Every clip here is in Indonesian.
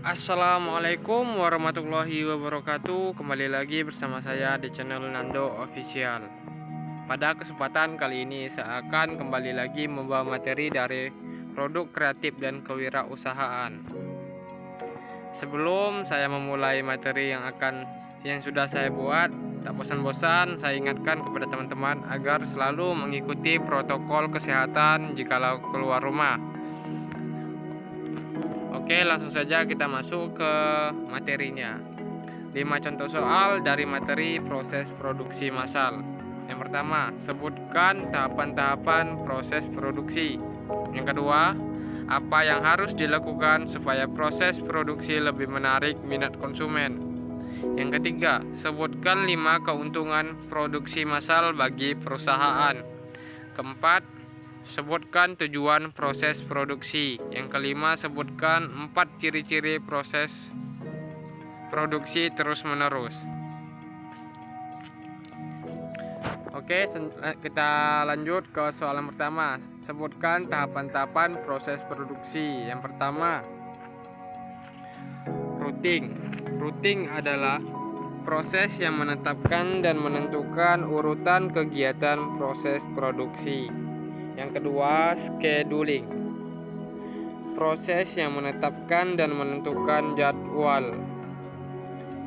Assalamualaikum warahmatullahi wabarakatuh. Kembali lagi bersama saya di channel Nando Official. Pada kesempatan kali ini saya akan kembali lagi membawa materi dari produk kreatif dan kewirausahaan. Sebelum saya memulai materi yang sudah saya buat, tak bosan-bosan saya ingatkan kepada teman-teman agar selalu mengikuti protokol kesehatan jikalau keluar rumah. Oke, langsung saja kita masuk ke materinya. 5 contoh soal dari materi proses produksi massal. Yang pertama, sebutkan tahapan-tahapan proses produksi. Yang kedua, apa yang harus dilakukan supaya proses produksi lebih menarik minat konsumen. Yang ketiga, sebutkan 5 keuntungan produksi massal bagi perusahaan. Keempat, sebutkan tujuan proses produksi. Yang kelima, sebutkan 4 ciri-ciri proses produksi terus-menerus. Oke, kita lanjut ke soal yang pertama. Sebutkan tahapan-tahapan proses produksi. Yang pertama, routing. Routing adalah proses yang menetapkan dan menentukan urutan kegiatan proses produksi. Yang kedua, scheduling. Proses yang menetapkan dan menentukan jadwal.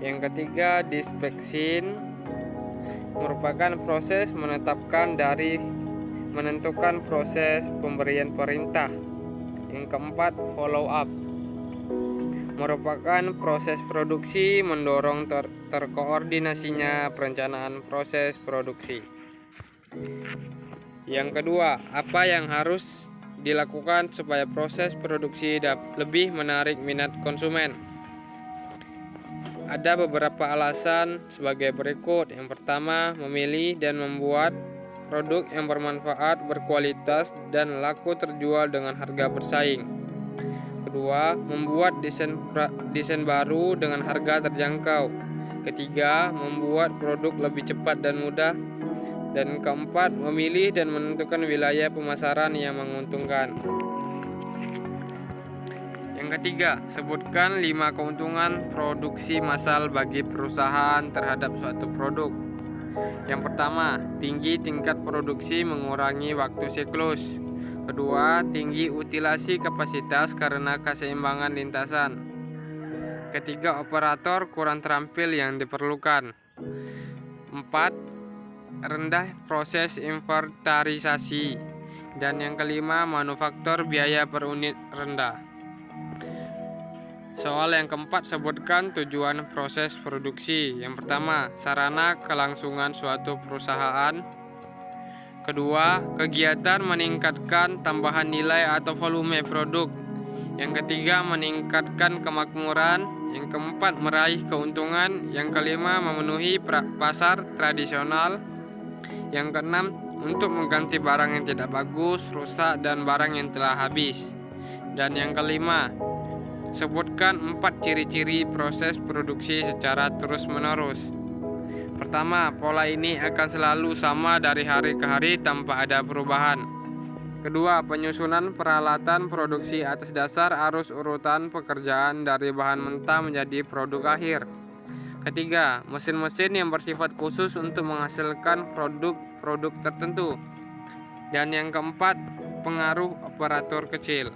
Yang ketiga, dispatching. Merupakan proses menetapkan dari menentukan proses pemberian perintah. Yang keempat, follow up. Merupakan proses produksi mendorong terkoordinasinya perencanaan proses produksi. Yang kedua, apa yang harus dilakukan supaya proses produksi lebih menarik minat konsumen? Ada beberapa alasan sebagai berikut. Yang pertama, memilih dan membuat produk yang bermanfaat, berkualitas, dan laku terjual dengan harga bersaing. Kedua, membuat desain baru dengan harga terjangkau. Ketiga, membuat produk lebih cepat dan mudah. Dan keempat, memilih dan menentukan wilayah pemasaran yang menguntungkan. Yang ketiga, sebutkan 5 keuntungan produksi massal bagi perusahaan terhadap suatu produk. Yang pertama, tinggi tingkat produksi mengurangi waktu siklus. Kedua, tinggi utilasi kapasitas karena keseimbangan lintasan. Ketiga, operator kurang terampil yang diperlukan. 4, rendah proses inventarisasi. Dan yang kelima, manufaktur biaya per unit rendah. Soal yang keempat, sebutkan tujuan proses produksi. Yang pertama, sarana kelangsungan suatu perusahaan. Kedua, kegiatan meningkatkan tambahan nilai atau volume produk. Yang ketiga, meningkatkan kemakmuran. Yang keempat, meraih keuntungan. Yang kelima, memenuhi pasar tradisional. Yang keenam, untuk mengganti barang yang tidak bagus, rusak, dan barang yang telah habis. Dan yang kelima, sebutkan 4 ciri-ciri proses produksi secara terus-menerus. Pertama, pola ini akan selalu sama dari hari ke hari tanpa ada perubahan. Kedua, penyusunan peralatan produksi atas dasar arus urutan pekerjaan dari bahan mentah menjadi produk akhir. Ketiga, mesin-mesin yang bersifat khusus untuk menghasilkan produk tertentu. Dan yang keempat, pengaruh operator kecil.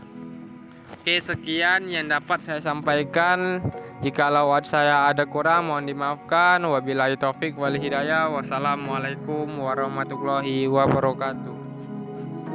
Oke, sekian yang dapat saya sampaikan. Jikalau saya ada kurang, mohon dimaafkan. Wabillahi taufik wal hidayah. Wassalamualaikum warahmatullahi wabarakatuh.